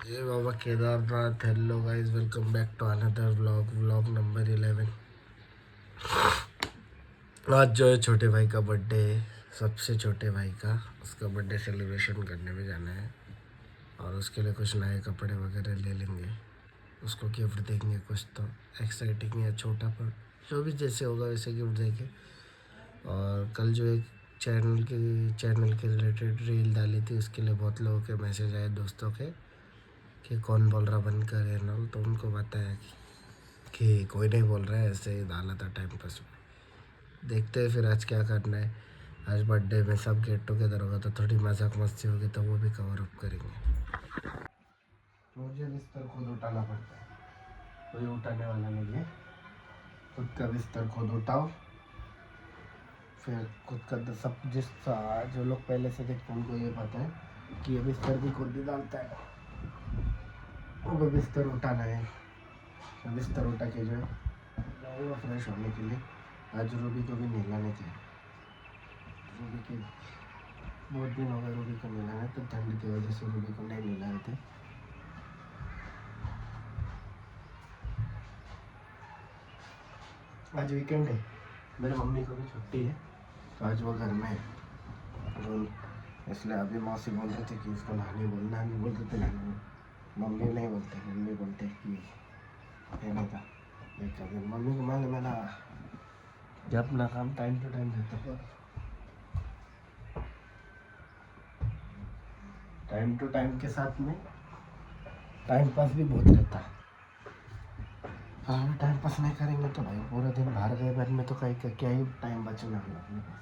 जय Baba Kedarnath. Hello guys, welcome back to another vlog number 11। आज जो है छोटे भाई का बर्थडे है, सबसे छोटे भाई का। उसका बर्थडे सेलिब्रेशन करने में जाना है और उसके लिए कुछ नए कपड़े वगैरह ले लेंगे। उसको गिफ्ट देंगे, कुछ तो एक्साइटिंग या छोटा पर जो भी जैसे होगा वैसे गिफ्ट देंगे। और कल जो एक चैनल के रिलेटेड रील डाली थी, उसके लिए बहुत लोगों के मैसेज आए दोस्तों के कि कौन बोल रहा बंद करे ना, तो उनको बताया कि कोई नहीं बोल रहा है, ऐसे ही डाला था टाइम पास में। देखते हैं फिर आज क्या करना है। आज बर्थडे में सब गेट टुगेदर होगा तो थोड़ी मजाक मस्ती होगी, तो वो भी कवर अप करेंगे। मुझे बिस्तर खुद उठाना पड़ता है, कोई उठाने वाला नहीं है। खुद का बिस्तर खुद उठाओ, फिर खुद का सब जो लोग पहले से देखते हैं उनको ये पता है कि ये बिस्तर भी खुद ही डालता है। वो बिस्तर उठाना है, बिस्तर उठा के जो है जाऊँगा फ्रेश होने के लिए। आज रूबी को भी नहलाने थे। रूबी के बहुत दिन हो गए रूबी को नहलाने, तो ठंड की वजह से रूबी को नहीं नहला रहे थे। आज वीकेंड है, मेरी मम्मी को भी छुट्टी है, तो आज वो घर में है। तो इसलिए अभी मौसी बोल रहे थे कि उसको नहाने बोलना, नहीं बोल रहे थे नहाने। मम्मी नहीं बोलते, मम्मी बोलते कि रहने का। लेकिन मम्मी को मालूम है ना, जब अपना काम टाइम टू टाइम रहता है, टाइम टू टाइम के साथ में टाइम पास भी बहुत रहता है। हाँ, टाइम पास नहीं करेंगे तो भाई पूरे दिन बाहर गए बैठ में तो कहीं का क्या ही टाइम बचना है अपने पास।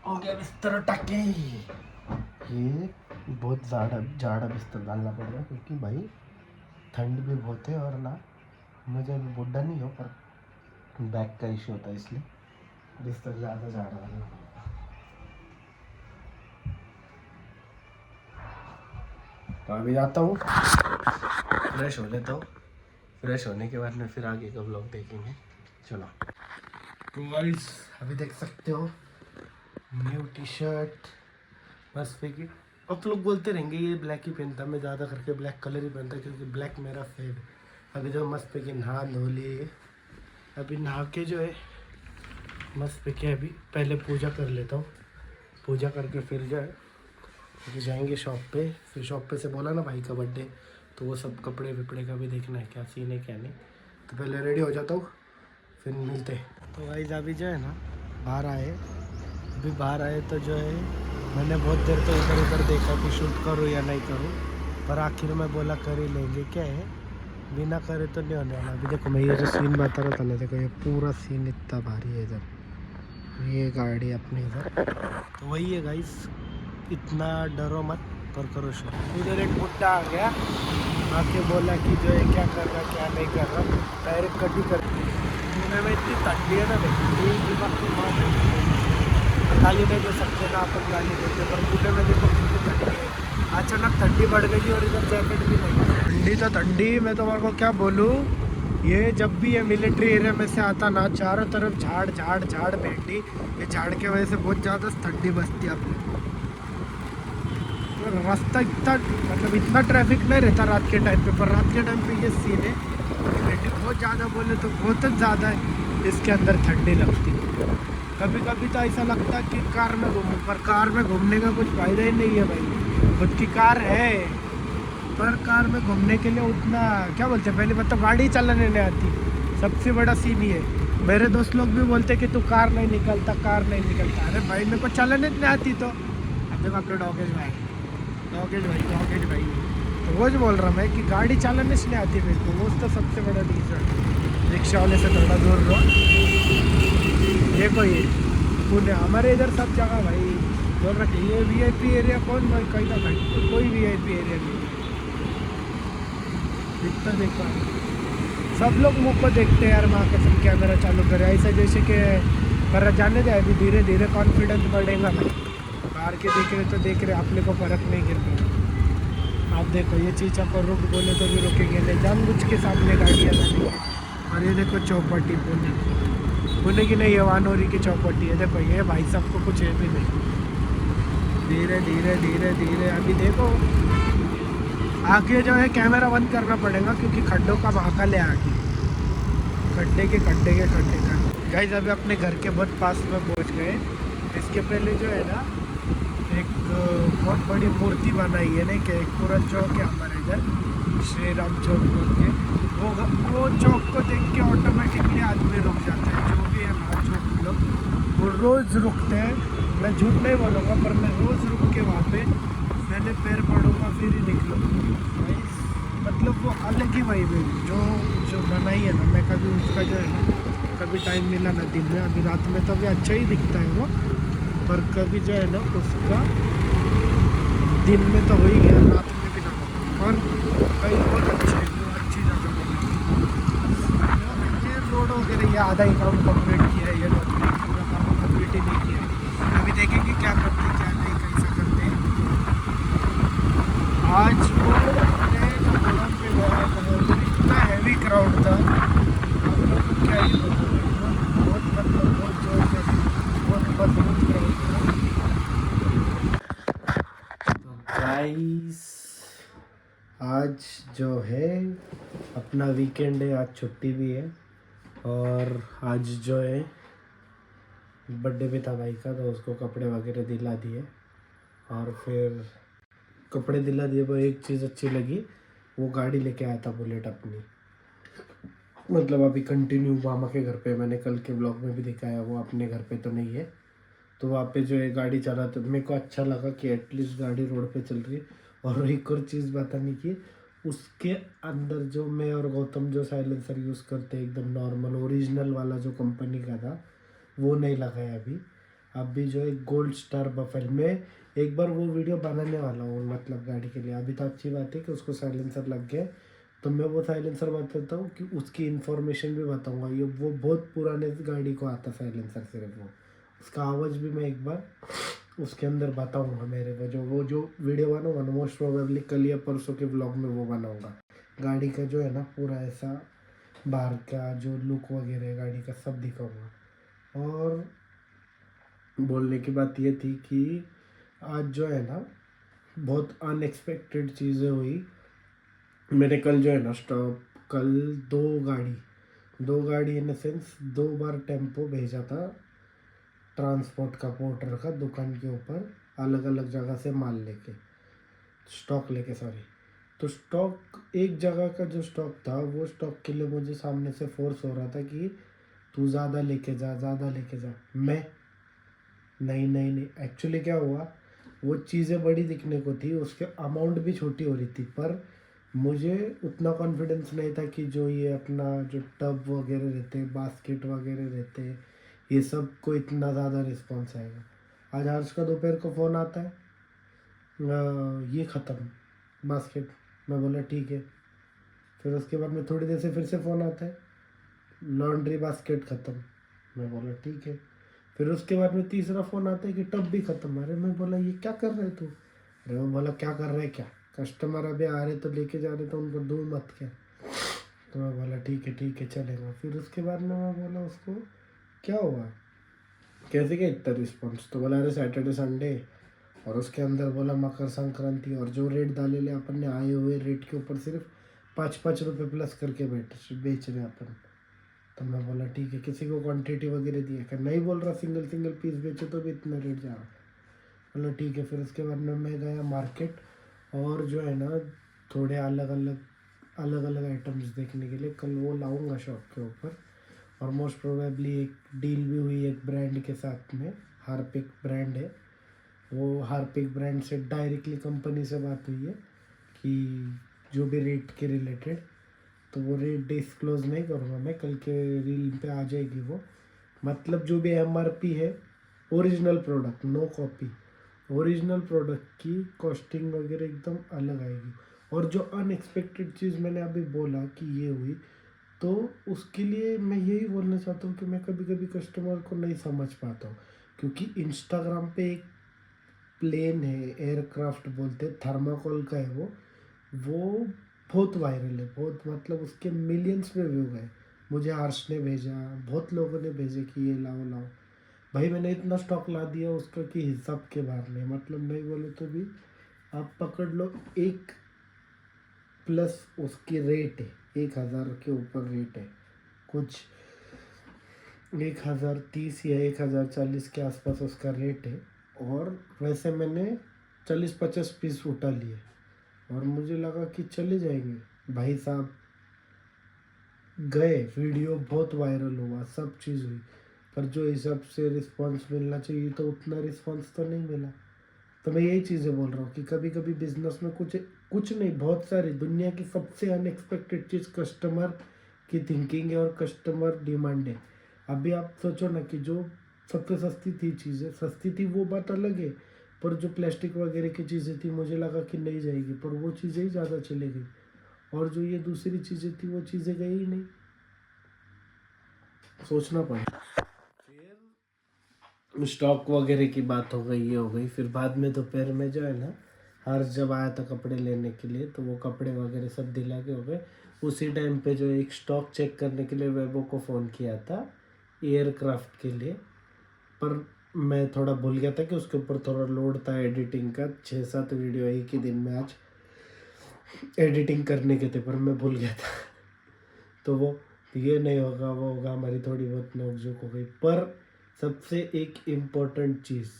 हो गया बिस्तर टके। ये बहुत ज़्यादा बिस्तर डालना पड़ रहा है क्योंकि भाई ठंड भी बहुत है, और ना मुझे अभी बुढ़ा नहीं हो पर बैक का इश्यू होता है, इसलिए बिस्तर ज़्यादा डालना पड़ता है। तो अभी जाता हूँ, फ्रेश हो लेता हूँ। फ्रेश होने के बाद में फिर आगे का ब्लॉग देखेंगे। चलो तो गाइस, अभी देख सकते हो न्यू टी शर्ट मस्त की। अब लोग बोलते रहेंगे ये ब्लैक ही पहनता, मैं ज़्यादा करके ब्लैक कलर ही पहनता क्योंकि ब्लैक मेरा फेव है। अभी जो मस्त पे की नहा धो लिए, अभी नहा के जो है मस्त पे के अभी पहले पूजा कर लेता हूँ। पूजा करके फिर जो है फिर जाएंगे शॉप पे। फिर शॉप पे से बोला ना भाई का बर्थडे, तो वो सब कपड़े वपड़े का भी देखना है, क्या सीन है क्या नहीं। तो पहले रेडी हो जाता हूँ, फिर मिलते हैं। तो भाई अभी जो है ना बाहर आए, अभी बाहर आए तो जो है मैंने बहुत देर तो इधर उधर देखा कि शूट करूँ या नहीं करूँ, पर आखिर में बोला कर ही लेंगे। क्या है, बिना करे तो नहीं होने वाला। अभी देखो मैं ये जो सीन बता रहा था ना, देखो ये पूरा सीन इतना भारी है इधर, ये गाड़ी अपनी इधर। तो वही है गाइस, इतना डरो मत पर करो शूट। उधर एक बुड्ढा आ गया, आके बोला कि जो है क्या कर रहा क्या नहीं कर रहा, डायरेक्ट कटी कर। पुणे में इतनी ठंडी है ना, गाली नहीं दे सकते ना अपन, गाली देते, पर पुणे में देखो कितनी ठंडी है। अचानक ठंडी बढ़ गई और इधर जैकेट भी नहीं। ठंडी तो ठंडी, मैं तुम्हारे को क्या बोलूँ। ये जब भी ये मिलिट्री एरिया में से आता ना, चारों तरफ झाड़ झाड़ झाड़ भेंडी, ये झाड़ के वजह से बहुत ज़्यादा ठंडी बसती है अपने। तो रास्ता इतना मतलब इतना ट्रैफिक नहीं रहता रात के टाइम पे, पर रात के टाइम पे ये सीन है, भेंडी बहुत ज़्यादा बोले तो बहुत ज़्यादा है, इसके अंदर ठंडी लगती है। कभी कभी तो ऐसा लगता है कि कार में घूमूं, पर कार में घूमने का कुछ फ़ायदा ही नहीं है भाई। खुद की कार है पर कार में घूमने के लिए उतना क्या बोलते हैं, पहले मतलब गाड़ी चलाने नहीं आती। सबसे बड़ा सीन ये है। मेरे दोस्त लोग भी बोलते कि तू कार नहीं निकलता, कार नहीं निकलता। अरे भाई मेरे को चलाने नहीं आती। तो अब देखो अपने डॉगेज भाई तो वो जो बोल रहा मैं कि गाड़ी चलाने से नहीं आती मेरे को, वो तो सबसे बड़ा रीज़न। रिक्शा वाले से थोड़ा दूर रहो। देखो ये पुणे, हमारे इधर सब जगह भाई बोल रखे ये वीआईपी एरिया कौन भाई, कहीं ना कहीं कोई वीआईपी एरिया नहीं। इतना देखो सब लोग मुँह को देखते हैं यार, माँ कसम कैमरा चालू करे ऐसा जैसे कि पर जाने दे। अभी धीरे धीरे कॉन्फिडेंस बढ़ेगा भाई। बाहर के देख रहे अपने को फर्क नहीं गिर रहा। आप देखो ये चीज़ आपको रुक बोले तो भी रुकेंगे नहीं, जानबूझ के सामने गाड़ियाँ लगेंगे। और ये देखो चौपट्टी पुणे की नहीं है, वानोरी की चौपट्टी है। देखो ये भाई साहब को कुछ है भी नहीं। धीरे धीरे धीरे धीरे। अभी देखो आगे जो है कैमरा बंद करना पड़ेगा क्योंकि खड्डों का महाकाल है आगे, खड्डे के का। गाइस अभी अपने घर के बहुत पास में पहुंच गए। इसके पहले जो है ना एक बहुत बड़ी मूर्ति बनाई है ना कि एक पूरा चौक है हमारे इधर, श्री राम चौक बोल के। वो चौक को देख के ऑटोमेटिकली आदमी रुक जाते हैं, जो भी है ना चौक लोग वो रोज़ रुकते हैं। मैं झूठ नहीं बोलूँगा पर मैं रोज़ रुक के वहाँ पे पहले पैर पड़ूँगा फिर ही निकलूँगा। मतलब वो अलग ही वाइब है जो बनाई है ना। मैं कभी उसका जो है ना कभी टाइम मिला ना दिन में, अभी रात में तो अभी अच्छा ही दिखता है वो, पर कभी जो है ना उसका दिन में तो हो ही गया, रात में भी ना। और कहीं बहुत अच्छी जगह ये रोड वगैरह ये आधा ही काम कम्प्लीट किया है, ये रोड पूरा काम कम्प्लीट ही नहीं किया है। अभी देखेंगे क्या करते क्या नहीं कैसा करते। आज वो प्रोग्राम पे गया था, इतना हैवी क्राउड था, हम लोग को क्या ही बहुत मतलब बहुत जोर से बहुत क्राउड था। तो गाइस आज जो है अपना वीकेंड है, आज छुट्टी भी है और आज जो है बर्थडे भी था भाई का, तो उसको कपड़े वगैरह दिला दिए और फिर कपड़े दिला दिए। वो एक चीज़ अच्छी लगी, वो गाड़ी लेके आया था बुलेट अपनी। मतलब अभी कंटिन्यू मामा के घर पे, मैंने कल के ब्लॉग में भी दिखाया, वो अपने घर पे तो नहीं है, तो वहाँ पे जो है गाड़ी चला। तो मेरे को अच्छा लगा कि एटलीस्ट गाड़ी रोड पे चल रही है। और एक और चीज़ बताने की, उसके अंदर जो मैं और गौतम जो साइलेंसर यूज़ करते हैं एकदम नॉर्मल ओरिजिनल वाला जो कंपनी का था वो नहीं लगाया अभी जो एक गोल्ड स्टार बफेल में एक बार वो वीडियो बनाने वाला हूँ, मतलब गाड़ी के लिए। अभी तो अच्छी बात है कि उसको साइलेंसर लग गया, तो मैं वो साइलेंसर बताता हूँ कि उसकी इन्फॉर्मेशन भी बताऊँगा। ये वो बहुत पुराने गाड़ी को आता साइलेंसर, सिर्फ वो उसका आवाज़ भी मैं एक बार उसके अंदर बताऊँगा। मेरे वो जो वीडियो बनाऊँगा ना मोस्ट प्रोबेबली कल या परसों के ब्लॉग में वो बनाऊँगा। गाड़ी का जो है ना पूरा ऐसा बाहर का जो लुक वगैरह है गाड़ी का सब दिखाऊँगा। और बोलने की बात ये थी कि आज जो है ना बहुत अनएक्सपेक्टेड चीज़ें हुई। मैंने कल जो है ना कल दो गाड़ी इन सेंस 2 बार टेम्पो भेजा था ट्रांसपोर्ट का, पोर्टर का, दुकान के ऊपर अलग अलग जगह से माल लेके, स्टॉक लेके सॉरी। तो स्टॉक एक जगह का जो स्टॉक था वो स्टॉक के लिए मुझे सामने से फोर्स हो रहा था कि तू ज़्यादा लेके जा। मैं नहीं एक्चुअली क्या हुआ, वो चीज़ें बड़ी दिखने को थी, उसके अमाउंट भी छोटी हो रही थी, पर मुझे उतना कॉन्फिडेंस नहीं था कि जो ये अपना जो टब वगैरह रहते हैं, बास्केट वगैरह रहते हैं, ये सब को इतना ज़्यादा रिस्पॉन्स आएगा। आज हर्ष का दोपहर को फ़ोन आता है, ये ख़त्म बास्केट। मैं बोला ठीक है। फिर उसके बाद में थोड़ी देर से फिर से फ़ोन आता है, लॉन्ड्री बास्केट ख़त्म। मैं बोला ठीक है। फिर उसके बाद में तीसरा फ़ोन आता है कि टब भी ख़त्म। अरे मैं बोला ये क्या कर रहे तू? अरे मैं बोला क्या कर रहे क्या, कस्टमर अभी आ रहे तो लेके जा रहे तो उनको दूँ मत क्या। तो मैं बोला ठीक है चलेगा। फिर उसके बाद में मैं बोला उसको क्या हुआ, कैसे क्या इतना रिस्पॉन्स? तो बोला अरे सैटरडे संडे, और उसके अंदर बोला मकर संक्रांति, और जो रेट डाले ले अपन ने आए हुए रेट के ऊपर सिर्फ 5-5 रुपये प्लस करके बेच रहे अपन। तो मैं बोला ठीक है, किसी को क्वांटिटी वगैरह दी है क्या? नहीं बोल रहा, सिंगल पीस बेचे तो भी इतना रेट जा रहा। बोला ठीक है। फिर उसके बाद में मैं गया मार्केट और जो है ना थोड़े अलग अलग आइटम्स देखने के लिए, कल वो लाऊंगा शॉप के ऊपर। और मोस्ट प्रोबेबली एक डील भी हुई एक ब्रांड के साथ में, हार्पिक ब्रांड है, वो हार्पिक ब्रांड से डायरेक्टली कंपनी से बात हुई है कि जो भी रेट के रिलेटेड, तो वो रेट डिस्क्लोज नहीं करूँगा मैं, कल के रील पे आ जाएगी वो। मतलब जो भी MRP है, original product, no copy, original product की कॉस्टिंग वगैरह एकदम अलग आएगी। और जो अनएक्सपेक्टेड चीज़ मैंने अभी बोला कि ये हुई, तो उसके लिए मैं यही बोलना चाहता हूँ कि मैं कभी कभी कस्टमर को नहीं समझ पाता हूँ, क्योंकि इंस्टाग्राम पे एक प्लेन है, एयरक्राफ्ट बोलते, थर्माकोल का है वो बहुत वायरल है, बहुत, मतलब उसके मिलियंस में व्यू गए। मुझे हर्ष ने भेजा, बहुत लोगों ने भेजे कि ये लाओ। भाई मैंने इतना स्टॉक ला दिया उसका कि हिसाब के बाहर नहीं, मतलब नहीं बोले तो भी आप पकड़ लो एक प्लस उसकी रेट है, 1,000 के ऊपर रेट है, कुछ 1,030 या 1,040 के आसपास उसका रेट है। और वैसे मैंने 40-50 पीस उठा लिए और मुझे लगा कि चले जाएंगे। भाई साहब गए, वीडियो बहुत वायरल हुआ, सब चीज़ हुई, पर जो हिसाब से रिस्पांस मिलना चाहिए तो उतना रिस्पांस तो नहीं मिला। तो मैं यही चीज़ें बोल रहा हूँ कि कभी कभी बिजनेस में कुछ कुछ नहीं, बहुत सारी दुनिया की सबसे अनएक्सपेक्टेड चीज़ कस्टमर की थिंकिंग है और कस्टमर डिमांड है। अभी आप सोचो ना कि जो सबसे सस्ती थी चीज़ें, सस्ती थी वो बात अलग है, पर जो प्लास्टिक वगैरह की चीज़ें थी मुझे लगा कि नहीं जाएगी, पर वो चीज़ें ही ज़्यादा चली गई। और जो ये दूसरी चीज़ें थी वो चीज़ें गई ही नहीं। सोचना पड़ा। स्टॉक वगैरह की बात हो गई, ये हो गई। फिर बाद में दोपहर में जो है ना, हर जब आया था कपड़े लेने के लिए तो वो कपड़े वगैरह सब दिला के हो गए। उसी टाइम पे जो एक स्टॉक चेक करने के लिए वेबो को फ़ोन किया था एयरक्राफ्ट के लिए, पर मैं थोड़ा भूल गया था कि उसके ऊपर थोड़ा लोड था एडिटिंग का, 6-7 वीडियो एक ही दिन में आज एडिटिंग करने के थे, पर मैं भूल गया था। तो वो ये नहीं होगा वो होगा, हमारी थोड़ी बहुत नोकझोंक हो गई। पर सबसे एक इम्पोर्टेंट चीज़,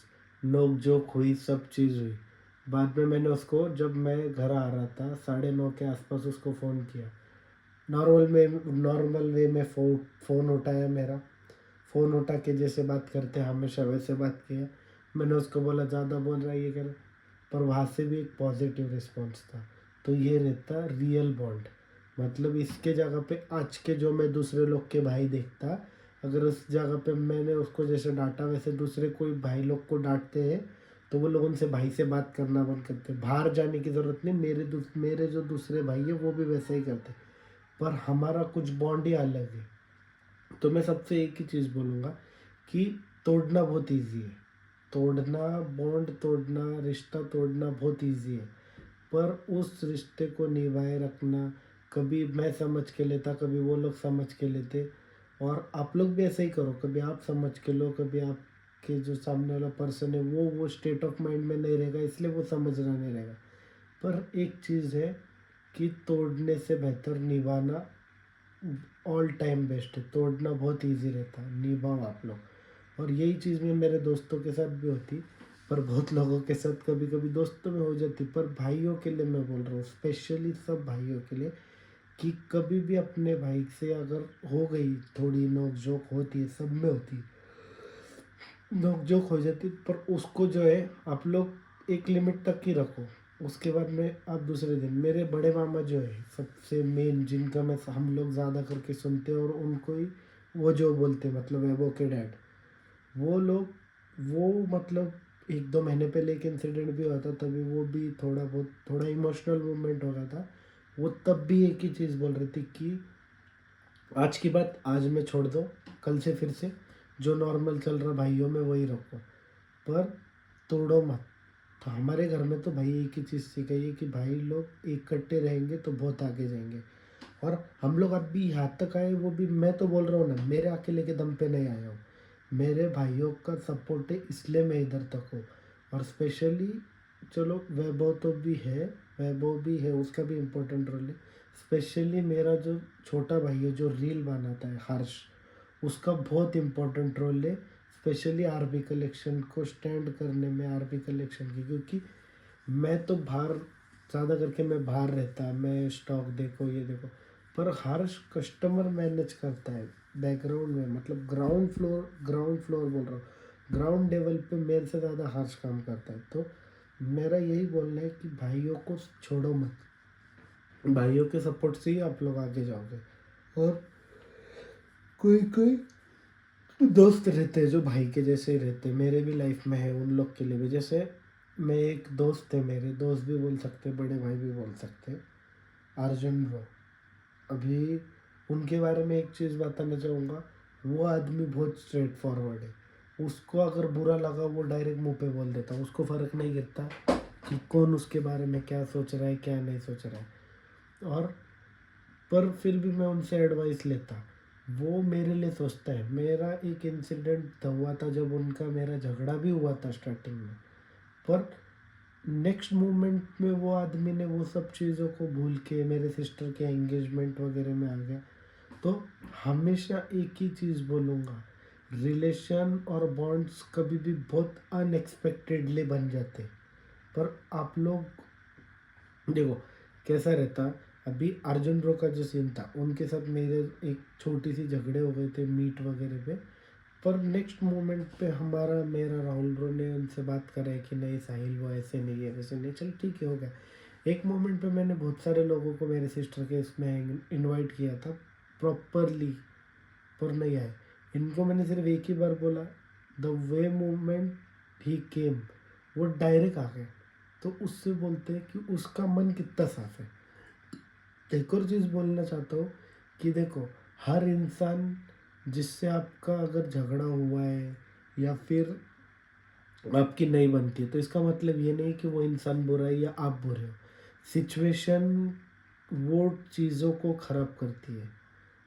नोकझोंक हुई, सब चीज़ हुई। बाद में मैंने उसको, जब मैं घर आ रहा था 9:30 के आसपास, उसको फ़ोन किया। नॉर्मल वे में फ़ोन उठाया मेरा, फ़ोन उठा के जैसे बात करते हैं हमेशा वैसे बात किया। मैंने उसको बोला ज़्यादा बोल रहा है ये कर, पर वहाँ से भी एक पॉजिटिव रिस्पॉन्स था। तो ये रहता रियल बॉन्ड। मतलब इसके जगह पे आज के जो मैं दूसरे लोग के भाई देखता, अगर उस जगह पे मैंने उसको जैसे डांटा वैसे दूसरे कोई भाई लोग को डांटते हैं तो वो लोग उनसे भाई से बात करना बंद करते हैं। बाहर जाने की ज़रूरत नहीं, मेरे जो दूसरे भाई है वो भी वैसे ही करते, पर हमारा कुछ बॉन्ड ही अलग है। तो मैं सबसे एक ही चीज़ बोलूँगा कि तोड़ना बहुत इजी है, तोड़ना, बॉन्ड तोड़ना, रिश्ता तोड़ना बहुत इजी है, पर उस रिश्ते को निभाए रखना, कभी मैं समझ के लेता, कभी वो लोग समझ के लेते। और आप लोग भी ऐसे ही करो, कभी आप समझ के लो, कभी आपके जो सामने वाला पर्सन है वो स्टेट ऑफ माइंड में नहीं रहेगा, इसलिए वो समझना नहीं रहेगा। पर एक चीज़ है कि तोड़ने से बेहतर निभाना ऑल टाइम बेस्ट है। तोड़ना बहुत इजी रहता है, निभाओ आप लोग। और यही चीज़ में मेरे दोस्तों के साथ भी होती, पर बहुत लोगों के साथ कभी कभी दोस्तों में हो जाती, पर भाइयों के लिए मैं बोल रहा हूँ, स्पेशली सब भाइयों के लिए, कि कभी भी अपने भाई से अगर हो गई थोड़ी नोक झोंक, होती है, सब में होती है, नोक झोंक हो जाती, पर उसको जो है आप लोग एक लिमिट तक ही रखो। उसके बाद में आप दूसरे दिन, मेरे बड़े मामा जो है सबसे मेन, जिनका मैं हम लोग ज़्यादा करके सुनते हैं और उनको ही वो जो बोलते हैं, मतलब एबो के डैड, वो लोग, वो मतलब 1-2 महीने पहले एक इंसिडेंट भी हुआ था, तभी वो भी थोड़ा इमोशनल मूवमेंट हो गया था। वो तब भी एक ही चीज़ बोल रही थी कि आज की बात आज में छोड़ दो, कल से फिर से जो नॉर्मल चल रहा भाइयों में वही रखो, पर तोड़ो मत। तो हमारे घर में तो भाई एक ही चीज़ सिखाई है कि भाई लोग इकट्ठे रहेंगे तो बहुत आगे जाएंगे। और हम लोग अभी यहाँ तक आए, वो भी मैं तो बोल रहा हूँ ना, मेरे अकेले के दम पे नहीं आया हूँ, मेरे भाइयों का सपोर्ट है, इसलिए मैं इधर तक हूँ। और स्पेशली चलो वैभव तो भी है, वैभव भी है, उसका भी इम्पोर्टेंट रोल है। स्पेशली मेरा जो छोटा भाई है जो रील बनाता है, हर्ष, उसका बहुत इम्पोर्टेंट रोल है, स्पेशली आरबी कलेक्शन को स्टैंड करने में, आरबी कलेक्शन की। क्योंकि मैं तो बाहर, ज़्यादा करके मैं बाहर रहता, मैं स्टॉक देखो ये देखो, पर हर्ष कस्टमर मैनेज करता है बैकग्राउंड में, मतलब ग्राउंड फ्लोर बोल रहा हूँ, ग्राउंड लेवल पे मेरे से ज़्यादा हर्ष काम करता है। तो मेरा यही बोलना है कि भाइयों को छोड़ो मत, भाइयों के सपोर्ट से ही आप लोग आगे जाओगे। और कोई कोई दोस्त रहते हैं जो भाई के जैसे ही रहते हैं, मेरे भी लाइफ में है, उन लोग के लिए भी। जैसे मैं, एक दोस्त है, मेरे दोस्त भी बोल सकते हैं, बड़े भाई भी बोल सकते हैं, अर्जुन ब्रो। अभी उनके बारे में एक चीज़ बताना चाहूँगा, वो आदमी बहुत स्ट्रेट फॉरवर्ड है। उसको अगर बुरा लगा वो डायरेक्ट मुंह पे बोल देता, उसको फ़र्क नहीं गिरता कि कौन उसके बारे में क्या सोच रहा है क्या नहीं सोच रहा है। और पर फिर भी मैं उनसे एडवाइस लेता वो मेरे लिए सोचता है। मेरा एक इंसिडेंट हुआ था जब उनका मेरा झगड़ा भी हुआ था स्टार्टिंग में, पर नेक्स्ट मोमेंट में वो आदमी ने वो सब चीज़ों को भूल के मेरे सिस्टर के एंगेजमेंट वगैरह में आ गया। तो हमेशा एक ही चीज़ बोलूँगा, रिलेशन और बॉन्ड्स कभी भी बहुत अनएक्सपेक्टेडली बन जाते, पर आप लोग देखो कैसा रहता। अभी अर्जुन ब्रो का जो सीन था, उनके साथ मेरे एक छोटी सी झगड़े हो गए थे मीट वगैरह पे, पर नेक्स्ट मोमेंट पे हमारा मेरा राहुल ब्रो ने उनसे बात करा है कि नहीं साहिल वो ऐसे नहीं है वैसे नहीं, चल ठीक है हो गया। एक मोमेंट पे मैंने बहुत सारे लोगों को मेरे सिस्टर के इसमें इनवाइट किया था प्रॉपरली, पर नहीं आए। इनको मैंने सिर्फ एक ही बार बोला, द वे मोमेंट ही केम, वो डायरेक्ट आ गए। तो उससे बोलते हैं कि उसका मन कितना साफ है। एक और चीज़ बोलना चाहता हूँ कि देखो, हर इंसान जिससे आपका अगर झगड़ा हुआ है या फिर आपकी नहीं बनती है, तो इसका मतलब ये नहीं कि वो इंसान बुरा है या आप बुरे हो। सिचुएशन वो चीज़ों को ख़राब करती है।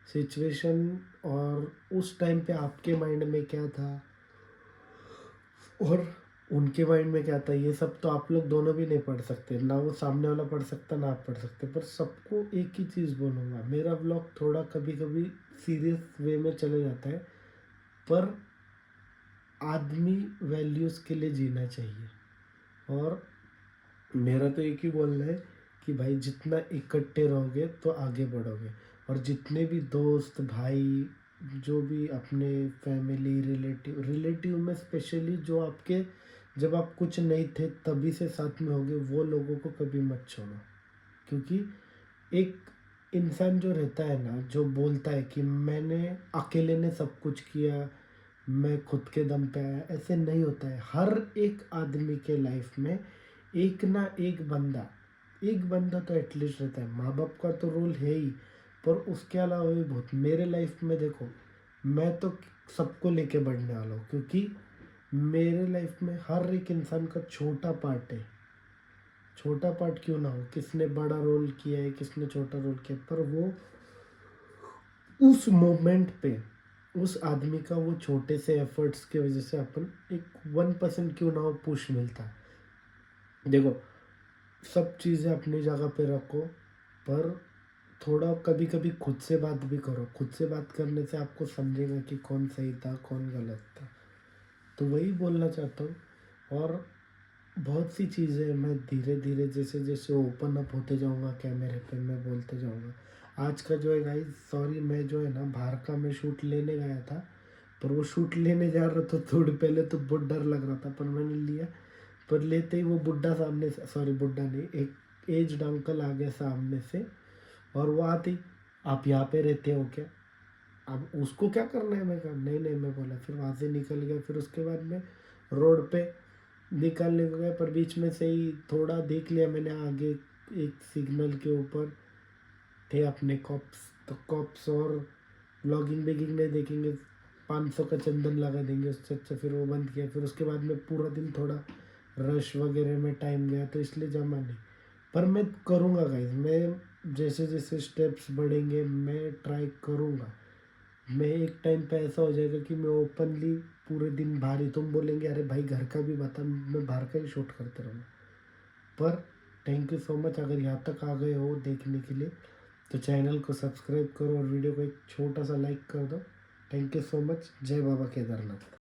सिचुएशन और उस टाइम पे आपके माइंड में क्या था और उनके माइंड में क्या था, ये सब तो आप लोग दोनों भी नहीं पढ़ सकते, ना वो सामने वाला पढ़ सकता ना आप पढ़ सकते। पर सबको एक ही चीज़ बोलूँगा, मेरा ब्लॉग थोड़ा कभी कभी सीरियस वे में चले जाता है, पर आदमी वैल्यूज़ के लिए जीना चाहिए। और मेरा तो एक ही बोलना है कि भाई जितना इकट्ठे रहोगे तो आगे बढ़ोगे। और जितने भी दोस्त भाई जो भी अपने फैमिली रिलेटिव में स्पेशली जो आपके जब आप कुछ नहीं थे तभी से साथ में होगे, वो लोगों को कभी मत छोड़ो। क्योंकि एक इंसान जो रहता है ना, जो बोलता है कि मैंने अकेले ने सब कुछ किया, मैं खुद के दम पे आया, ऐसे नहीं होता है। हर एक आदमी के लाइफ में एक ना एक बंदा तो एटलीस्ट रहता है। माँ बाप का तो रोल है ही, पर उसके अलावा भी बहुत। मेरे लाइफ में देखो, मैं तो सबको लेके बढ़ने वाला हूँ, क्योंकि मेरे लाइफ में हर एक इंसान का छोटा पार्ट है। छोटा पार्ट क्यों ना हो, किसने बड़ा रोल किया है किसने छोटा रोल किया, पर वो उस मोमेंट पे उस आदमी का वो छोटे से एफर्ट्स की वजह से अपन एक 1% क्यों ना हो पुश मिलता है। देखो, सब चीज़ें अपनी जगह पे रखो, पर थोड़ा कभी कभी खुद से बात भी करो। खुद से बात करने से आपको समझेगा कि कौन सही था कौन गलत था। तो वही बोलना चाहता हूँ। और बहुत सी चीज़ें मैं धीरे धीरे जैसे जैसे ओपन अप होते जाऊँगा कैमरे पे, मैं बोलते जाऊँगा। आज का जो है गाइस, सॉरी, मैं जो है ना बाहर का मैं शूट लेने गया था, पर वो शूट लेने जा रहा था थोड़ी पहले तो बहुत डर लग रहा था, पर मैंने लिया। पर लेते ही वो बुड्ढा सामने से, सॉरी बुड्ढा नहीं, एक एज्ड अंकल आ गया सामने से, और वो आते ही, आप यहाँ पे रहते हो क्या? अब उसको क्या करना है, मैं कहा नहीं नहीं, मैं बोला, फिर वहाँ से निकल गया। फिर उसके बाद में रोड पे निकालने को गया, पर बीच में से ही थोड़ा देख लिया मैंने आगे, एक सिग्नल के ऊपर थे अपने कॉप्स, तो कॉप्स और ब्लॉगिंग बेगिंग नहीं देखेंगे, 500 का चंदन लगा देंगे, उससे अच्छा फिर वो बंद किया। फिर उसके बाद में पूरा दिन थोड़ा रश वगैरह में टाइम गया, तो इसलिए जमा नहीं। पर मैं करूँगा गाइज, मैं जैसे जैसे स्टेप्स बढ़ेंगे मैं ट्राई करूँगा। मैं एक टाइम पे ऐसा हो जाएगा कि मैं ओपनली पूरे दिन बाहर ही, तुम बोलेंगे अरे भाई घर का भी बता, मैं बाहर का ही शूट करते रहूँगा। पर थैंक यू सो मच, अगर यहाँ तक आ गए हो देखने के लिए तो चैनल को सब्सक्राइब करो और वीडियो को एक छोटा सा लाइक कर दो। Thank you so much. जय बाबा केदारनाथ।